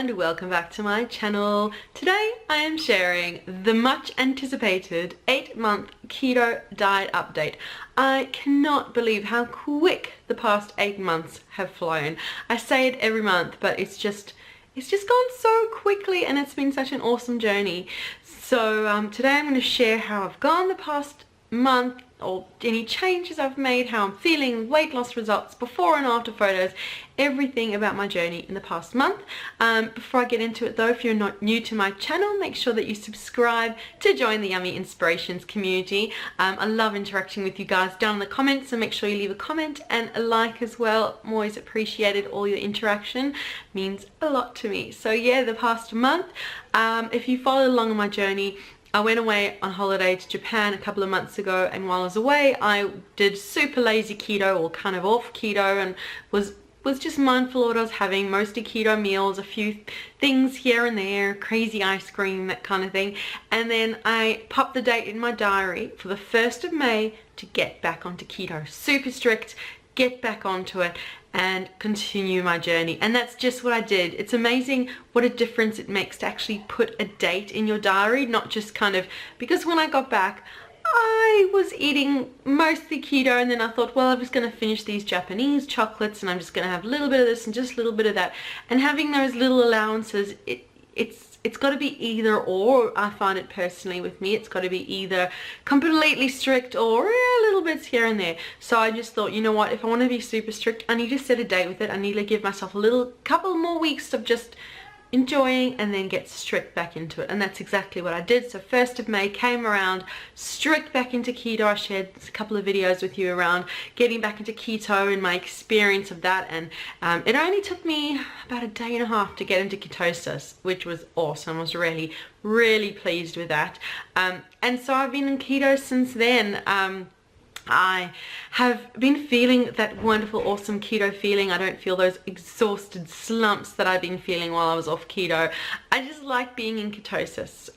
and welcome back to my channel. Today I am sharing the much anticipated 8-month keto diet update. I cannot believe how quick the past 8 months have flown. I say it every month, but it's just gone so quickly, and it's been such an awesome journey. So today I'm going to share how I've gone the past month, or any changes I've made, how I'm feeling, weight loss results, before and after photos, everything about my journey in the past month. Before I get into it though, if you're not new to my channel, make sure that you subscribe to join the Yummy Inspirations community. I love interacting with you guys down in the comments, so make sure you leave a comment and a like as well. I'm always appreciated. All your interaction means a lot to me. So yeah, the past month, if you followed along on my journey, I went away on holiday to Japan a couple of months ago, and while I was away I did super lazy keto, or kind of off keto, and was just mindful of what I was having, mostly keto meals, a few things here and there, crazy ice cream, that kind of thing. And then I popped the date in my diary for the 1st of May to get back onto keto. Super strict, get back onto it and continue my journey. And that's just what I did. It's amazing what a difference it makes to actually put a date in your diary, not just kind of, because when I got back I was eating mostly keto, and then I thought, well, I'm just going to finish these Japanese chocolates and I'm just going to have a little bit of this and just a little bit of that. And having those little allowances, it's got to be either or. I find it personally with me, it's got to be either completely strict or little bits here and there. So I just thought, you know what, if I want to be super strict, I need to set a date with it. I need to give myself a couple more weeks of just enjoying, and then get strict back into it. And that's exactly what I did. So 1st of May came around, strict back into keto. I shared a couple of videos with you around getting back into keto and my experience of that, and it only took me about a day and a half to get into ketosis, which was awesome. I was really pleased with that. And so I've been in keto since then. I have been feeling that wonderful, awesome keto feeling. I don't feel those exhausted slumps that I've been feeling while I was off keto. I just like being in ketosis.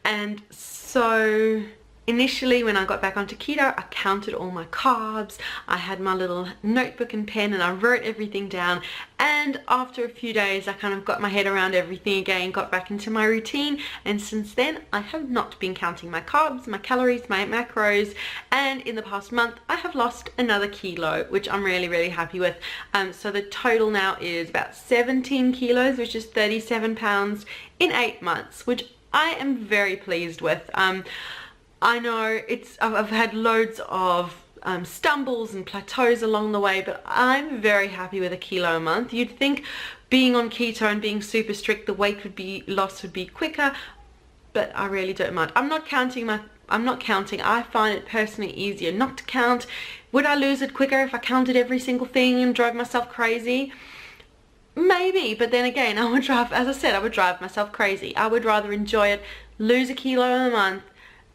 And so initially when I got back onto keto, I counted all my carbs. I had my little notebook and pen and I wrote everything down. And after a few days, I kind of got my head around everything again, got back into my routine. And since then, I have not been counting my carbs, my calories, my macros. And in the past month, I have lost another kilo, which I'm really happy with. So the total now is about 17 kilos, which is 37 pounds in 8 months, which I am very pleased with. I know I've had loads of stumbles and plateaus along the way, but I'm very happy with a kilo a month. You'd think being on keto and being super strict, the weight loss would be quicker, but I really don't mind. I'm not counting. I find it personally easier not to count. Would I lose it quicker if I counted every single thing and drove myself crazy? Maybe, but then again, I would drive myself crazy. I would rather enjoy it, lose a kilo a month,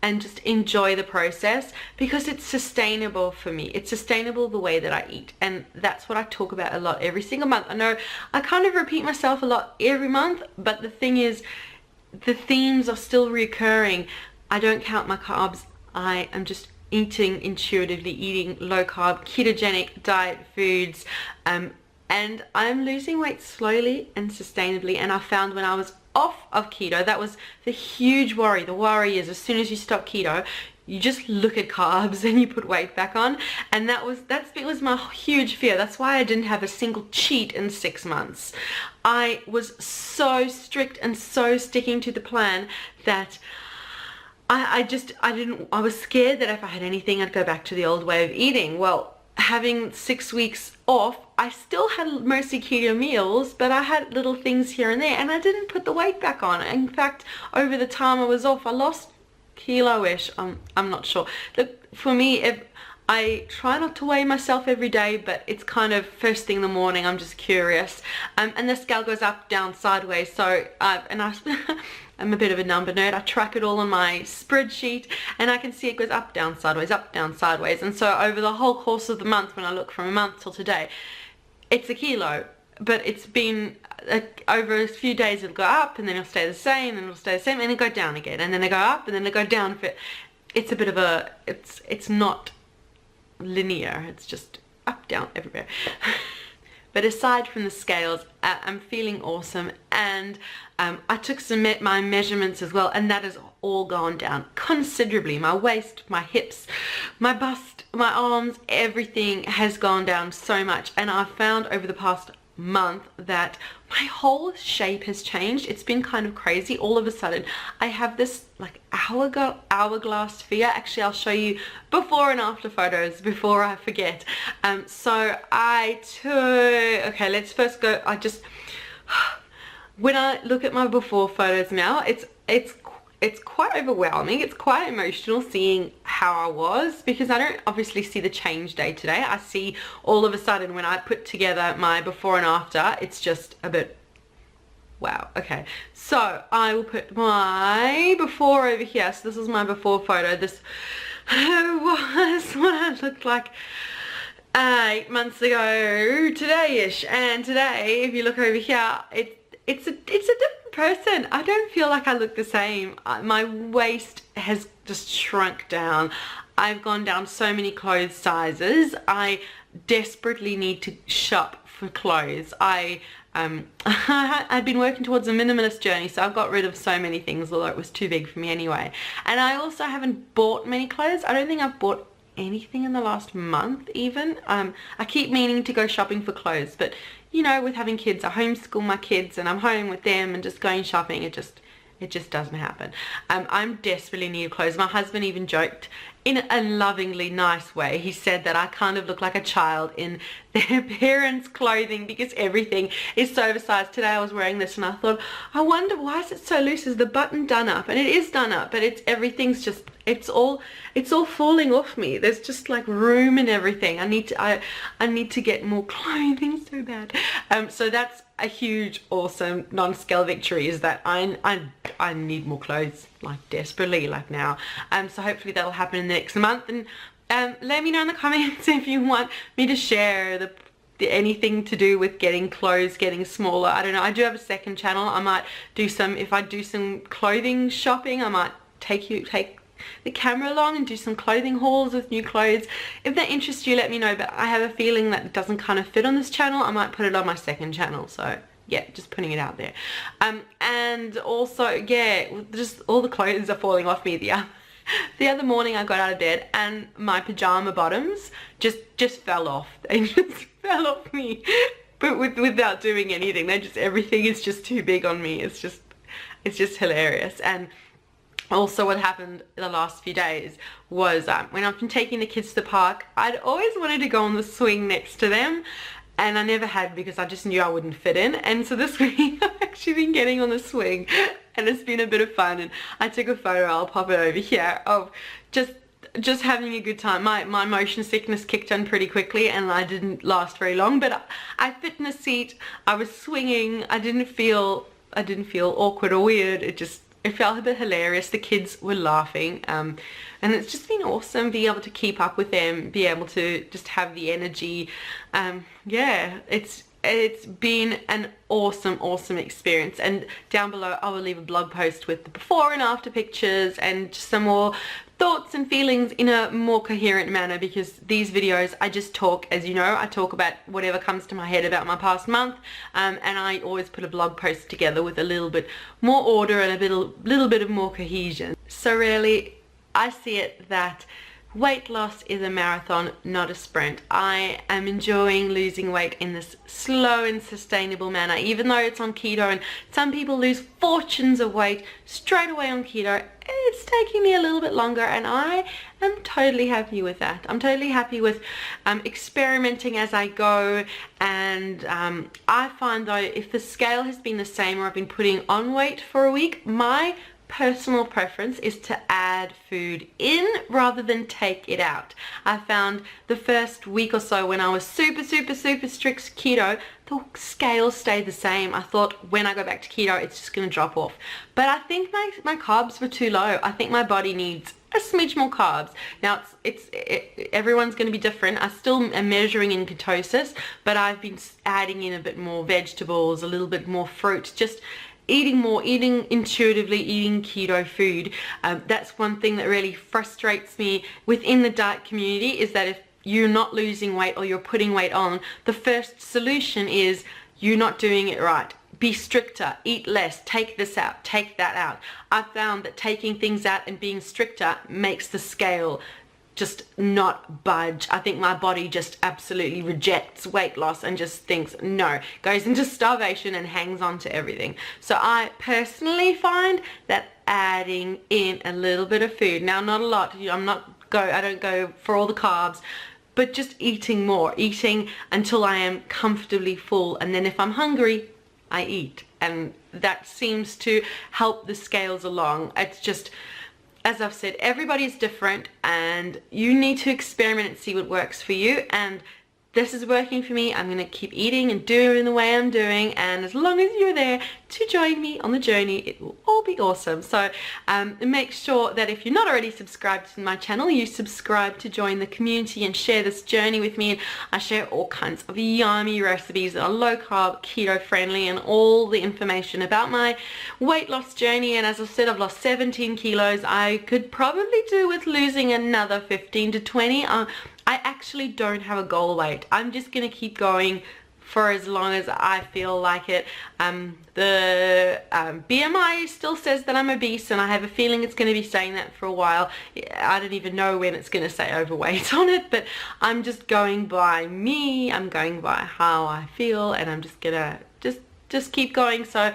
and just enjoy the process, because it's sustainable for me. It's sustainable the way that I eat, and that's what I talk about a lot every single month. I know I kind of repeat myself a lot every month, but the thing is, the themes are still recurring. I don't count my carbs. I am just eating intuitively, eating low carb ketogenic diet foods, and I'm losing weight slowly and sustainably. And I found when I was off of keto, that was the huge worry. The worry is, as soon as you stop keto, you just look at carbs and you put weight back on, and that was my huge fear. That's why I didn't have a single cheat in 6 months. I was so strict and so sticking to the plan that I was scared that if I had anything, I'd go back to the old way of eating. Well, having 6 weeks off, I still had mostly keto meals, but I had little things here and there, and I didn't put the weight back on. In fact, over the time I was off, I lost kilo-ish. I'm not sure. Look, for me, if I try not to weigh myself every day, but it's kind of first thing in the morning, I'm just curious. And the scale goes up, down, sideways. So, I'm a bit of a number nerd. I track it all on my spreadsheet, and I can see it goes up, down, sideways, up, down, sideways. And so over the whole course of the month, when I look from a month till today, it's a kilo. But it's been over a few days, it'll go up, and then it'll stay the same, and it'll stay the same, and it'll go down again, and then they go up, and then they go down. It's a bit of a, it's not linear. It's just up, down, everywhere. But aside from the scales, I'm feeling awesome, and I took my measurements as well, and that has all gone down considerably. My waist, my hips, my bust, my arms, everything has gone down so much. And I've found over the past month that my whole shape has changed. It's been kind of crazy. All of a sudden I have this like hourglass figure. Actually, I'll show you before and after photos before I forget. So I took, okay, let's first go, when I look at my before photos now, it's quite overwhelming. It's quite emotional seeing how I was, because I don't obviously see the change day to day. I see all of a sudden when I put together my before and after, it's just a bit wow. Okay, so I will put my before over here. So this is my before photo. This was what I looked like 8 months ago today-ish, and today if you look over here, it's a different person. I don't feel like I look the same. My waist has just shrunk down. I've gone down so many clothes sizes. I desperately need to shop for clothes. I've been working towards a minimalist journey, so I've got rid of so many things, although it was too big for me anyway. And I also haven't bought many clothes. I don't think I've bought anything in the last month even. I keep meaning to go shopping for clothes, but you know, with having kids, I homeschool my kids and I'm home with them, and just going shopping, it just doesn't happen. I'm desperately in need of clothes. My husband even joked in a lovingly nice way. He said that I kind of look like a child in their parents' clothing because everything is so oversized. Today I was wearing this and I thought, I wonder why is it so loose? Is the button done up? And it is done up, but everything's just, it's all falling off me. There's just like room and everything. I need to get more clothing so bad. So that's a huge, awesome non-scale victory, is that I need more clothes, like desperately, like now. So hopefully that'll happen in the next month. And let me know in the comments if you want me to share anything to do with getting clothes getting smaller. I don't know. I do have a second channel. I might do some, if I do some clothing shopping, I might take the camera along and do some clothing hauls with new clothes. If that interests you, let me know, but I have a feeling that it doesn't kind of fit on this channel. I might put it on my second channel, so yeah, just putting it out there. And also, yeah, just all the clothes are falling off me. The other morning I got out of bed and my pajama bottoms just fell off. They just fell off me, but without doing anything. Everything is just too big on me. It's just hilarious. And also what happened the last few days was when I've been taking the kids to the park, I'd always wanted to go on the swing next to them, and I never had because I just knew I wouldn't fit in. And so this week I've actually been getting on the swing, and it's been a bit of fun. And I took a photo, I'll pop it over here, of just having a good time. My motion sickness kicked in pretty quickly and I didn't last very long, but I fit in a seat, I was swinging, I didn't feel awkward or weird. It felt a bit hilarious. The kids were laughing, and it's just been awesome being able to keep up with them, be able to just have the energy. Yeah, it's been an awesome experience. And down below I will leave a blog post with the before and after pictures and just some more thoughts and feelings in a more coherent manner, because these videos I just talk, as you know, I talk about whatever comes to my head about my past month, and I always put a blog post together with a little bit more order and a little bit of more cohesion. So really, I see it that weight loss is a marathon, not a sprint. I am enjoying losing weight in this slow and sustainable manner, even though it's on keto and some people lose fortunes of weight straight away on keto. It's taking me a little bit longer, and I am totally happy with that. I'm totally happy with experimenting as I go. And I find though, if the scale has been the same or I've been putting on weight for a week, my personal preference is to add food in rather than take it out. I found the first week or so when I was super strict keto, the scale stayed the same. I thought when I go back to keto it's just going to drop off, but I think my carbs were too low. I think my body needs a smidge more carbs. Now everyone's going to be different. I still am measuring in ketosis, but I've been adding in a bit more vegetables, a little bit more fruit, just eating intuitively, eating keto food. That's one thing that really frustrates me within the diet community, is that if you're not losing weight or you're putting weight on, the first solution is you're not doing it right. Be stricter, eat less, take this out, take that out. I've found that taking things out and being stricter makes the scale just not budge. I think my body just absolutely rejects weight loss and just thinks no, goes into starvation and hangs on to everything. So I personally find that adding in a little bit of food, now not a lot, I don't go for all the carbs, but just eating more, eating until I am comfortably full, and then if I'm hungry, I eat, and that seems to help the scales along. It's just, as I've said, everybody's different and you need to experiment and see what works for you, and this is working for me. I'm going to keep eating and doing the way I'm doing, and as long as you're there to join me on the journey, it will all be awesome. So make sure that if you're not already subscribed to my channel, you subscribe to join the community and share this journey with me. I share all kinds of yummy recipes that are low carb, keto friendly, and all the information about my weight loss journey. And as I said, I've lost 17 kilos. I could probably do with losing another 15 to 20. I actually don't have a goal weight. I'm just going to keep going for as long as I feel like it. The BMI still says that I'm obese, and I have a feeling it's going to be saying that for a while. I don't even know when it's going to say overweight on it, but I'm just going by me. I'm going by how I feel, and I'm just gonna just keep going. So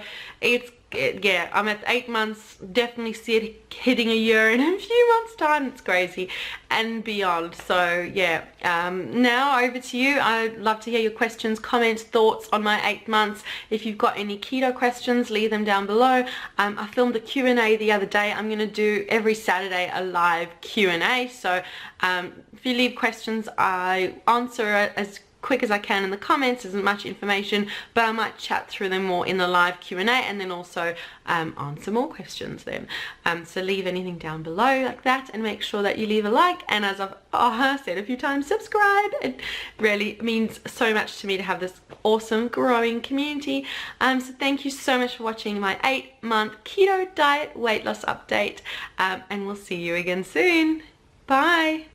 yeah, I'm at 8 months, definitely see it hitting a year in a few months time. It's crazy, and beyond. So yeah, now over to you. I'd love to hear your questions, comments, thoughts on my 8 months. If you've got any keto questions, leave them down below. I filmed a Q&A the other day. I'm going to do every Saturday a live Q&A, so if you leave questions, I answer it as quick as I can in the comments. Isn't much information, but I might chat through them more in the live Q&A, and then also answer more questions then. So leave anything down below like that, and make sure that you leave a like, and as I've said a few times, subscribe. It really means so much to me to have this awesome growing community. So thank you so much for watching my 8-month keto diet weight loss update, and we'll see you again soon. Bye.